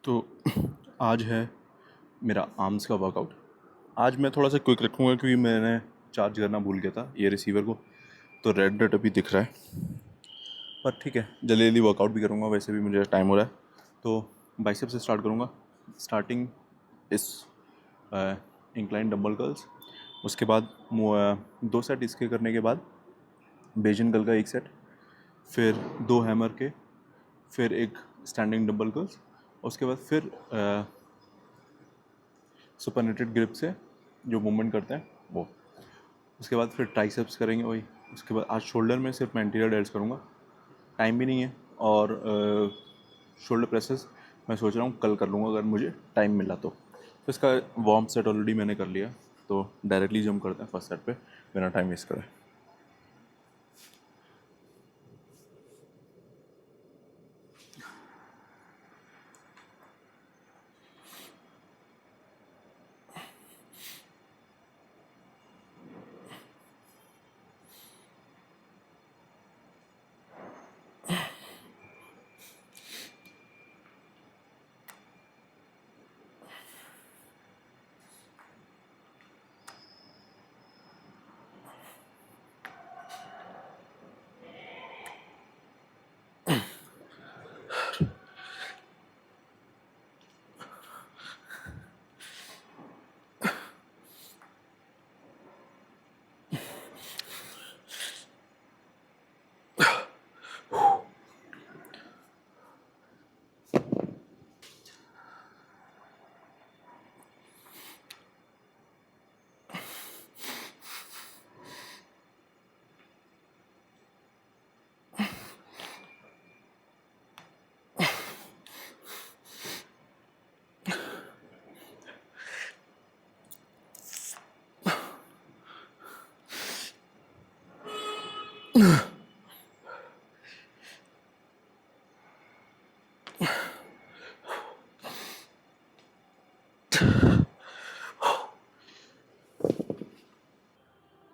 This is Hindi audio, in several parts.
तो आज है मेरा आर्म्स का वर्कआउट। आज मैं थोड़ा सा क्विक रखूँगा क्योंकि मैंने चार्ज करना भूल गया था ये रिसीवर को, तो रेड डॉट अभी दिख रहा है। पर ठीक है, जल्दी जल्दी वर्कआउट भी करूँगा, वैसे भी मुझे टाइम हो रहा है। तो बाइसेप से स्टार्ट करूँगा। स्टार्टिंग इस इंक्लाइन डंबल कर्ल्स, उसके बाद 2 सेट इसके करने के बाद बेजन कर्ल का 1 सेट, फिर 2 हैमर के, फिर एक स्टैंडिंग डंबल कर्ल्स, उसके बाद फिर सुपरनेटेड ग्रिप से जो मूवमेंट करते हैं वो। उसके बाद फिर ट्राइसेप्स करेंगे वही। उसके बाद आज शोल्डर में सिर्फ मैं इंटीरियर डेल्स करूँगा, टाइम भी नहीं है। और शोल्डर प्रेसेस मैं सोच रहा हूँ कल कर लूँगा अगर मुझे टाइम मिला तो इसका वार्म सेट ऑलरेडी मैंने कर लिया, तो डायरेक्टली जंप करते हैं फर्स्ट सेट पे बिना टाइम वेस्ट करे।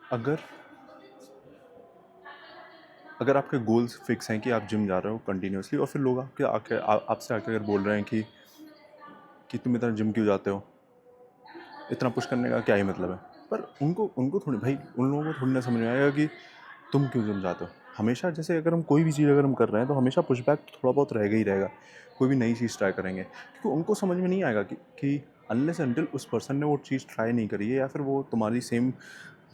अगर अगर आपके गोल्स फिक्स हैं कि आप जिम जा रहे हो कंटिन्यूसली, और फिर लोग आपसे आके अगर बोल रहे हैं कि तुम इतना जिम क्यों जाते हो, इतना पुश करने का क्या ही मतलब है। पर उनको उनको थोड़ी भाई, उन लोगों को थोड़ी ना समझ में आएगा कि तुम क्यों जिम जाते हो। हमेशा जैसे अगर हम कोई भी चीज़ अगर हम कर रहे हैं तो हमेशा पुशबैक थोड़ा बहुत रहेगा ही रहेगा। कोई भी नई चीज़ ट्राई करेंगे क्योंकि उनको समझ में नहीं आएगा कि अनलेस अनटिल उस पर्सन ने वो चीज़ ट्राई नहीं करी है या फिर वो तुम्हारी सेम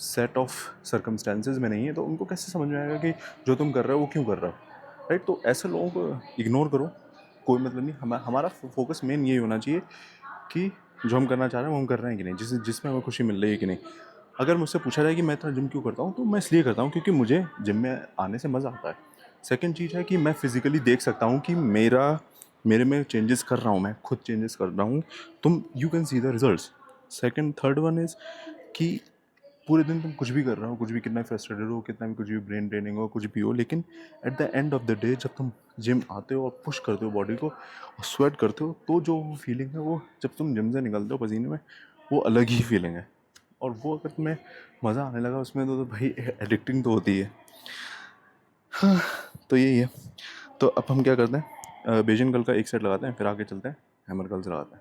सेट ऑफ सर्कमस्टेंसेज में नहीं है, तो उनको कैसे समझ में आएगा कि जो तुम कर रहे हो वो क्यों कर रहे हो। राइट, तो ऐसे लोगों को इग्नोर करो, कोई मतलब नहीं। हमारा फोकस मेन यही होना चाहिए कि जो हम करना चाह रहे हैं वो हम कर रहे हैं कि नहीं, जिसमें हमें खुशी मिल रही है कि नहीं। अगर मुझसे पूछा जाए कि मैं इतना जिम क्यों करता हूँ, तो मैं इसलिए करता हूँ क्योंकि मुझे जिम में आने से मज़ा आता है। सेकंड चीज़ है कि मैं फिज़िकली देख सकता हूँ कि मेरे में चेंजेस कर रहा हूँ, मैं खुद चेंजेस कर रहा हूँ। तुम you can see the results. Second third one is कि पूरे दिन तुम कुछ भी कर रहे हो, कुछ भी, कितना फ्रस्ट्रेटेड हो, कितना भी कुछ भी ब्रेन ड्रेनिंग हो, कुछ भी हो, लेकिन at the end of the day जब तुम जिम आते हो और पुश करते हो बॉडी को और स्वेट करते हो, तो जो फीलिंग है वो जब तुम जिम से निकलते हो पसीने में, वो अलग ही फीलिंग है। और वो अगर तुम्हें मज़ा आने लगा उसमें तो भाई एडिक्टिंग तो होती है। हाँ, तो यही है। तो अब हम क्या करते हैं, बेजन कर्ल का 1 सेट लगाते हैं, फिर आगे चलते हैं हैमर कर्ल्स लगाते हैं।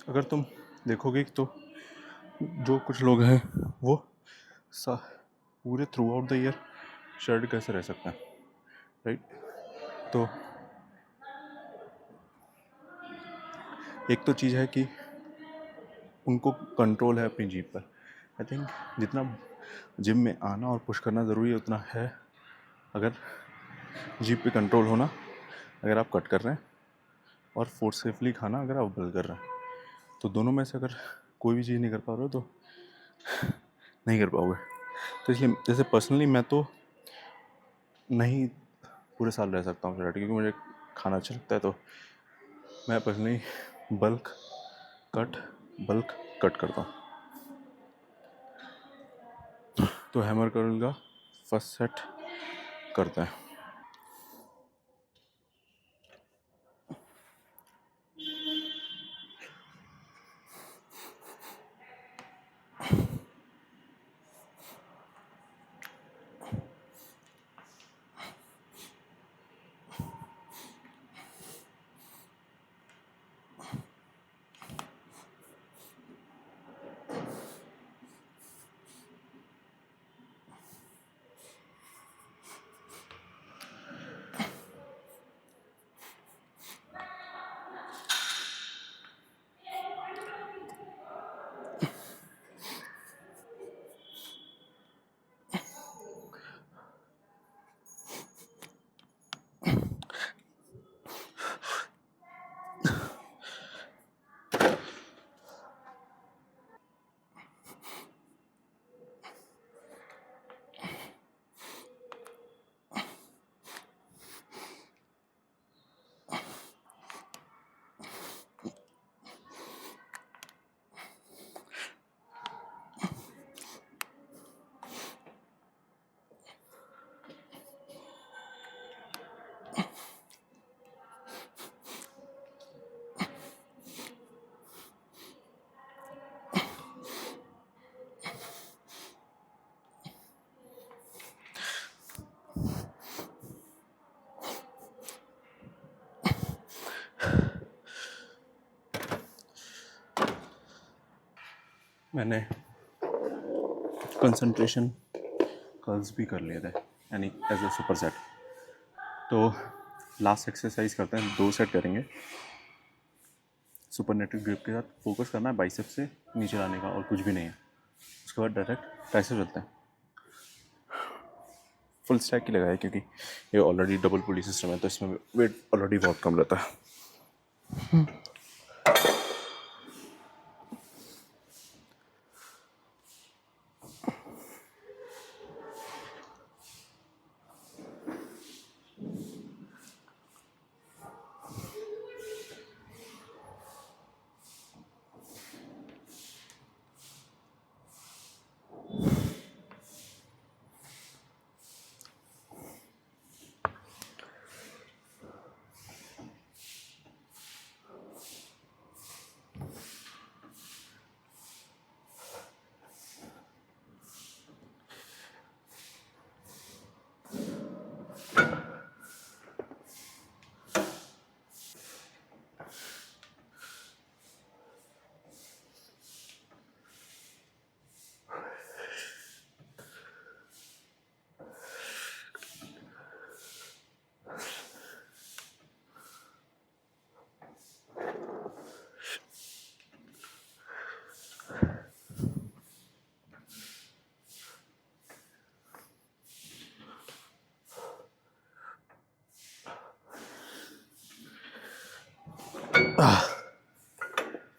अगर तुम देखोगे तो जो कुछ लोग हैं वो सा पूरे through out the year shirt कैसे रह सकते हैं, राइट। तो एक तो चीज़ है कि उनको कंट्रोल है अपनी जीभ पर। आई थिंक जितना जिम में आना और पुश करना ज़रूरी है उतना है अगर जीभ पे कंट्रोल होना, अगर आप कट कर रहे हैं, और फोर्सफुली खाना अगर आप बल कर रहे हैं। तो दोनों में से अगर कोई भी चीज़ नहीं कर पा रहे हो तो नहीं कर पाओगे। तो इसलिए जैसे पर्सनली मैं तो नहीं पूरे साल रह सकता हूँ शॉर्ट, क्योंकि मुझे खाना अच्छा लगता है। तो मैं personally bulk cut bulk cut करता हूँ। तो हैमर कर्ल का फर्स्ट सेट करते हैं। मैंने कंसंट्रेशन कर्ल्स भी कर लिए थे, यानी एज अ सुपर सेट। तो लास्ट एक्सरसाइज करते हैं, 2 सेट करेंगे सुपरनेटेड ग्रिप के साथ। फोकस करना है बाइसेप से नीचे लाने का और कुछ भी नहीं है। उसके बाद डायरेक्ट ट्राइसेप चलते हैं। फुल स्टैक ही लगाया क्योंकि ये ऑलरेडी डबल पुली सिस्टम है, तो इसमें वेट ऑलरेडी बहुत कम रहता है।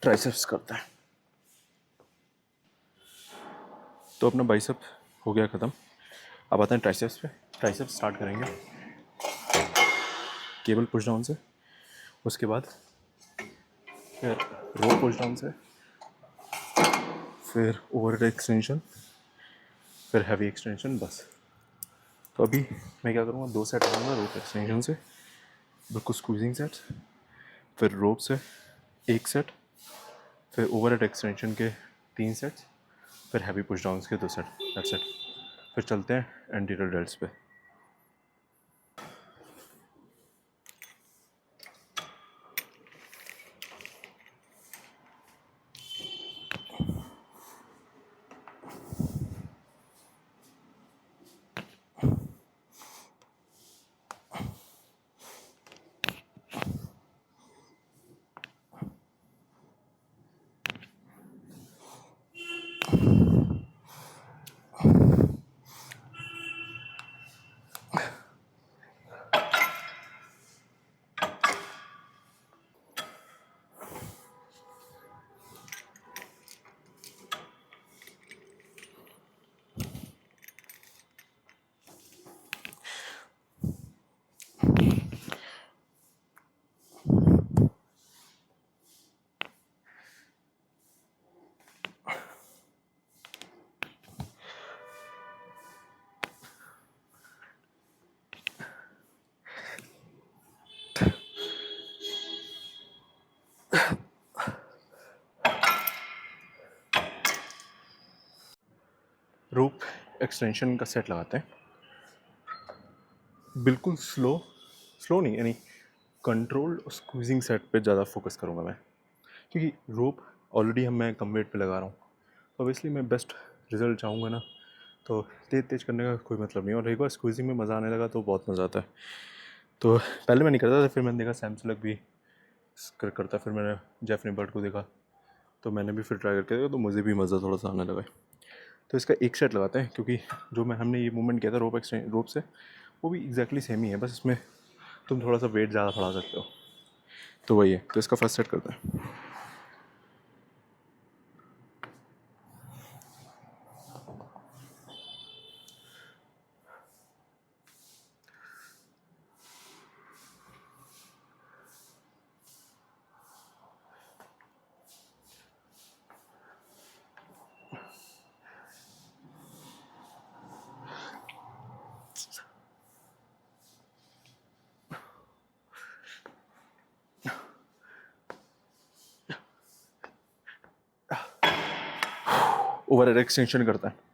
ट्राइसेप्स करते हैं। तो अपना बाइसेप हो गया ख़त्म। अब आते हैं ट्राइसेप्स पे। ट्राइसेप्स स्टार्ट करेंगे केबल पुश डाउन से, उसके बाद फिर रो पुश डाउन से, फिर ओवर एक्सटेंशन, फिर हैवी एक्सटेंशन, बस। तो अभी मैं क्या करूँगा, 2 सेट करूँगा रोप एक्सटेंशन से, बिल्कुल स्क्वीजिंग सेट्स, फिर रोप से 1 सेट, फिर ओवर हेड एक्सटेंशन के 3 सेट्स, फिर हैवी पुश डाउन्स के 2 सेट, दैट्स इट। फिर चलते हैं एंटीरियर डेल्ट्स पे। रोप एक्सटेंशन का सेट लगाते हैं, बिल्कुल स्लो नहीं, यानी कंट्रोल स्क्वीजिंग सेट पे ज़्यादा फोकस करूँगा मैं, क्योंकि रोप ऑलरेडी मैं कम वेट पे लगा रहा हूँ, तो ऑब्वियसली मैं बेस्ट रिजल्ट चाहूँगा ना, तो तेज़ तेज़ करने का कोई मतलब नहीं। और एक बार स्क्वीजिंग में मज़ा आने लगा तो बहुत मज़ा आता है। तो पहले मैं नहीं करता था, फिर मैंने देखा सैम सुलक भी करता, फिर मैंने जेफनी बर्ड को देखा, तो मैंने भी फिर ट्राई करके देखा, तो मुझे भी मज़ा थोड़ा सा आने लगा। तो इसका एक सेट लगाते हैं, क्योंकि जो हमने ये मूवमेंट किया था रोप से, वो भी एग्जैक्टली सेम ही है, बस इसमें तुम थोड़ा सा वेट ज़्यादा बढ़ा सकते हो, तो वही है। तो इसका फर्स्ट सेट करते हैं। ओवर एक्सटेंशन करता है।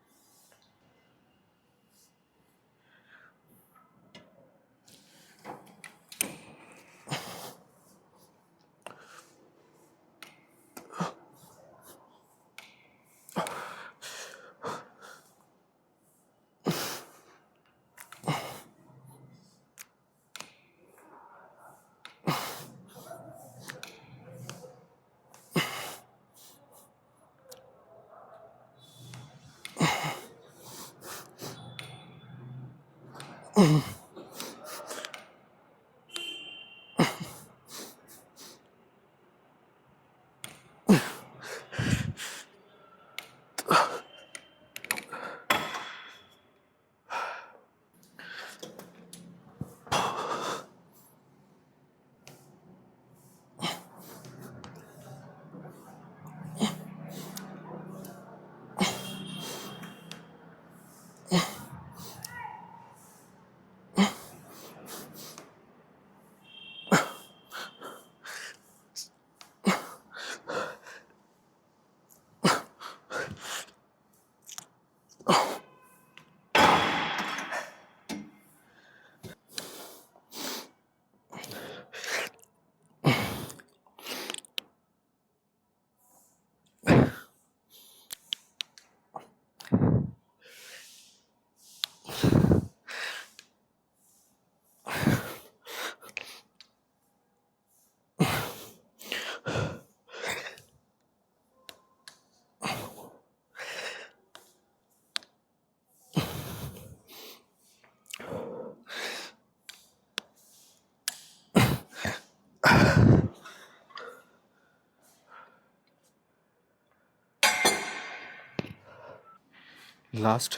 लास्ट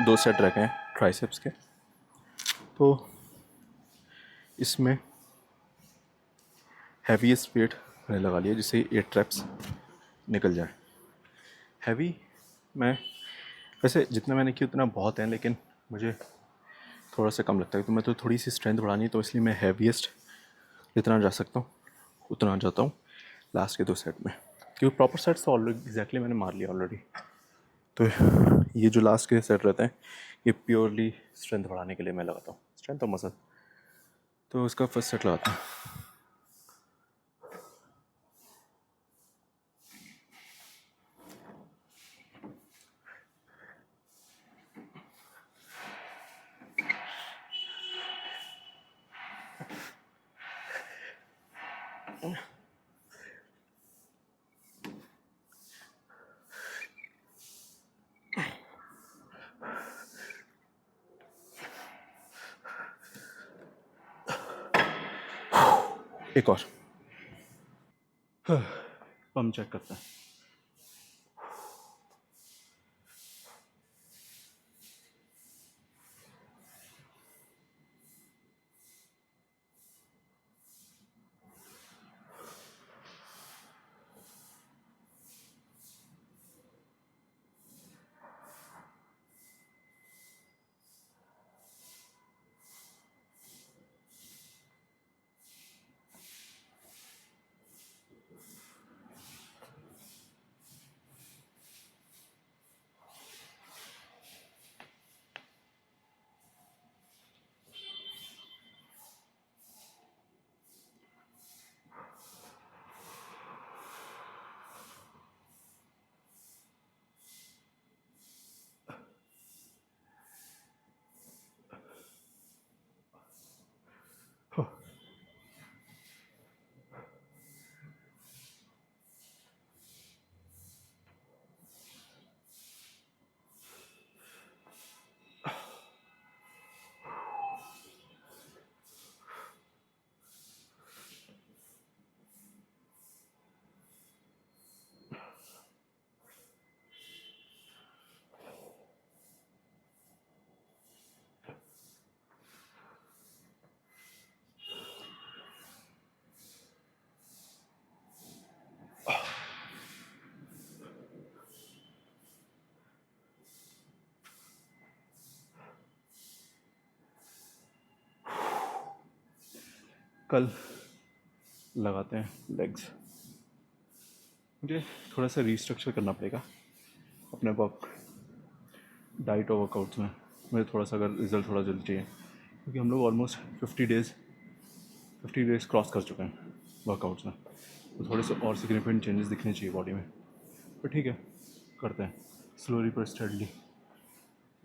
2 सेट रखे हैं ट्राइसेप्स के, तो इसमें हैवीएस्ट वेट मैंने लगा लिया, जिससे 8 ट्रैप्स निकल जाए। हैवी मैं वैसे जितना मैंने किया उतना बहुत है, लेकिन मुझे थोड़ा सा कम लगता है, तो मैं तो थोड़ी सी स्ट्रेंथ बढ़ानी है, तो इसलिए मैं हैवीएस्ट जितना जा सकता हूँ उतना जाता हूँ लास्ट के 2 सेट में, क्योंकि प्रॉपर सेट्स तो ऑलरेडी एग्जैक्टली मैंने मार लिया ऑलरेडी। तो ये जो लास्ट के सेट रहते हैं ये प्योरली स्ट्रेंथ बढ़ाने के लिए मैं लगाता हूँ, स्ट्रेंथ और मसल। तो उसका फर्स्ट सेट लगाता हूँ। एक और पंप चेक करता है। कल लगाते हैं लेग्स। मुझे थोड़ा सा रीस्ट्रक्चर करना पड़ेगा अपने वर्क डाइट और वर्कआउट्स में। मुझे थोड़ा सा अगर रिज़ल्ट थोड़ा जल्दी चाहिए, क्योंकि हम लोग ऑलमोस्ट 50 डेज़ क्रॉस कर चुके हैं वर्कआउट्स में, तो थोड़े से और सिग्निफिकेंट चेंजेस दिखने चाहिए बॉडी में। पर ठीक है, करते हैं स्लोली पर स्टडली।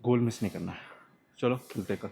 गोल मिस नहीं करना है। चलो मिलते हैं कल।